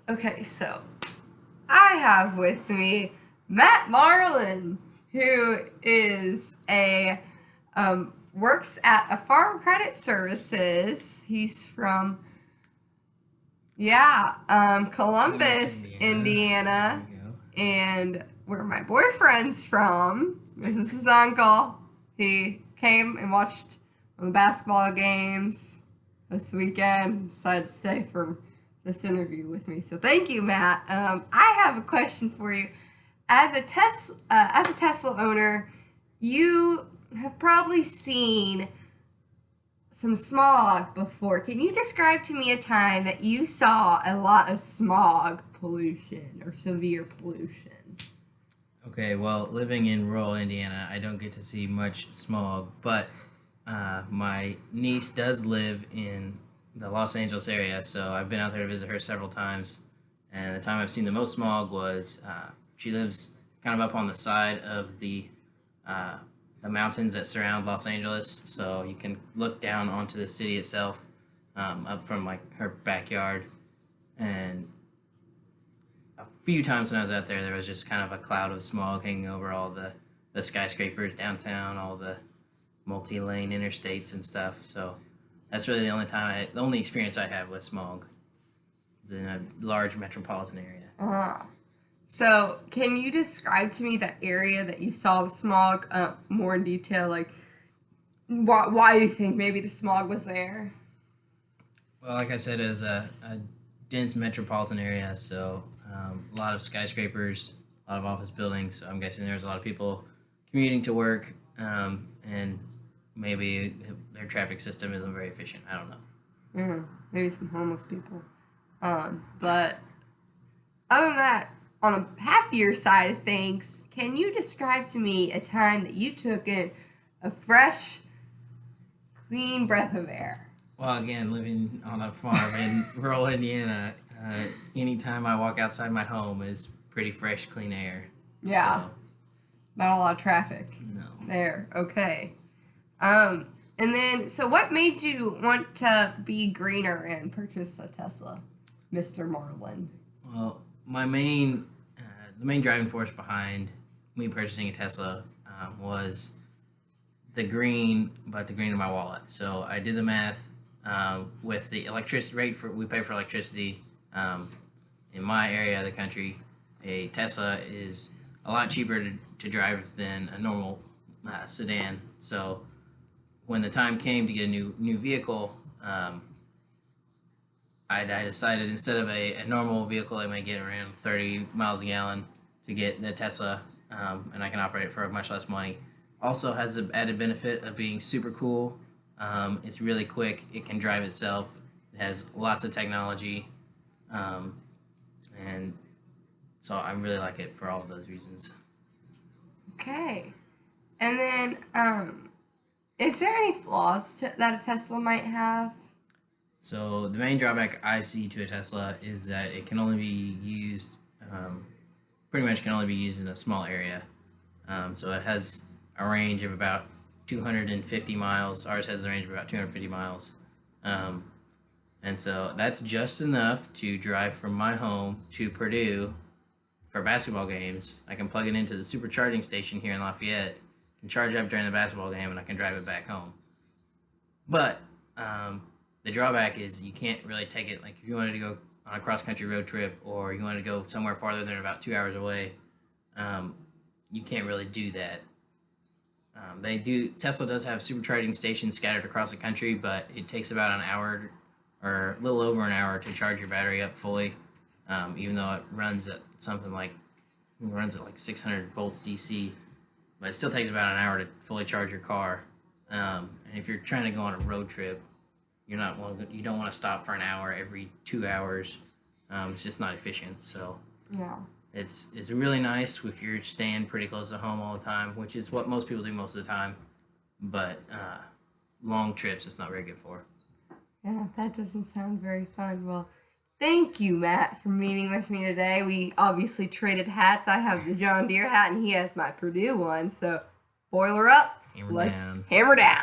Okay, so I have with me Matt Marlin, who is a works at a Farm Credit Services. He's from Columbus, Indiana, There you go. and where my boyfriend's from. This is his uncle. He came and watched one of the basketball games this weekend. Decided to stay for this interview with me. So thank you, Matt. I have a question for you. As a Tesla owner, you have probably seen some smog before. Can you describe to me a time that you saw a lot of smog pollution or severe pollution? Okay, well, living in rural Indiana, I don't get to see much smog, but my niece does live in the Los Angeles area, so I've been out there to visit her several times. And the time I've seen the most smog was she lives kind of up on the side of uh, the mountains that surround Los Angeles, so you can look down onto the city itself up from like her backyard. And a few times when I was out there, there was just kind of a cloud of smog hanging over all the skyscrapers downtown, all the multi-lane interstates and stuff. So that's really the only experience I have with smog is in a large metropolitan area. Ah. So, can you describe to me that area that you saw the smog more in detail? Like, why you think maybe the smog was there? Well, like I said, it was a dense metropolitan area, so a lot of skyscrapers, a lot of office buildings. So I'm guessing there's a lot of people commuting to work, and maybe their traffic system isn't very efficient. I don't know. Maybe some homeless people. But other than that, on a happier side of things, can you describe to me a time that you took in a fresh, clean breath of air? Well, again, living on a farm in rural Indiana, anytime I walk outside my home is pretty fresh, clean air. Yeah, So, not a lot of traffic no. there. Okay. And then, so what made you want to be greener and purchase a Tesla, Mr. Marlin? Well, the main driving force behind me purchasing a Tesla was the green in my wallet. So I did the math with the electricity rate we pay for electricity in my area of the country. A Tesla is a lot cheaper to drive than a normal sedan. So when the time came to get a new vehicle, I decided instead of a normal vehicle I might get around 30 miles a gallon to get the Tesla, and I can operate it for much less money. Also has the added benefit of being super cool. It's really quick. It can drive itself. It has lots of technology, and so I really like it for all of those reasons. Okay. And then, is there any flaws that a Tesla might have? So the main drawback I see to a Tesla is that it can only be used, pretty much can only be used in a small area. So it has a range of about 250 miles. Ours has a range of about 250 miles. Um, and so that's just enough to drive from my home to Purdue for basketball games. I can plug it into the supercharging station here in Lafayette, can charge up during the basketball game, and I can drive it back home. But the drawback is you can't really take it, like if you wanted to go on a cross country road trip or you wanted to go somewhere farther than about 2 hours away, you can't really do that. Tesla does have supercharging stations scattered across the country, but it takes about an hour or a little over an hour to charge your battery up fully, even though it runs at like 600 volts DC, but it still takes about an hour to fully charge your car. And if you're trying to go on a road trip, you don't want to stop for an hour every 2 hours. It's just not efficient. So Yeah. it's really nice if you're staying pretty close to home all the time, which is what most people do most of the time. But long trips, it's not very good for. Yeah, that doesn't sound very fun. Well, thank you, Matt, for meeting with me today. We obviously traded hats. I have the John Deere hat, and he has my Purdue one. So, boiler up. Hammer Let's down. hammer down.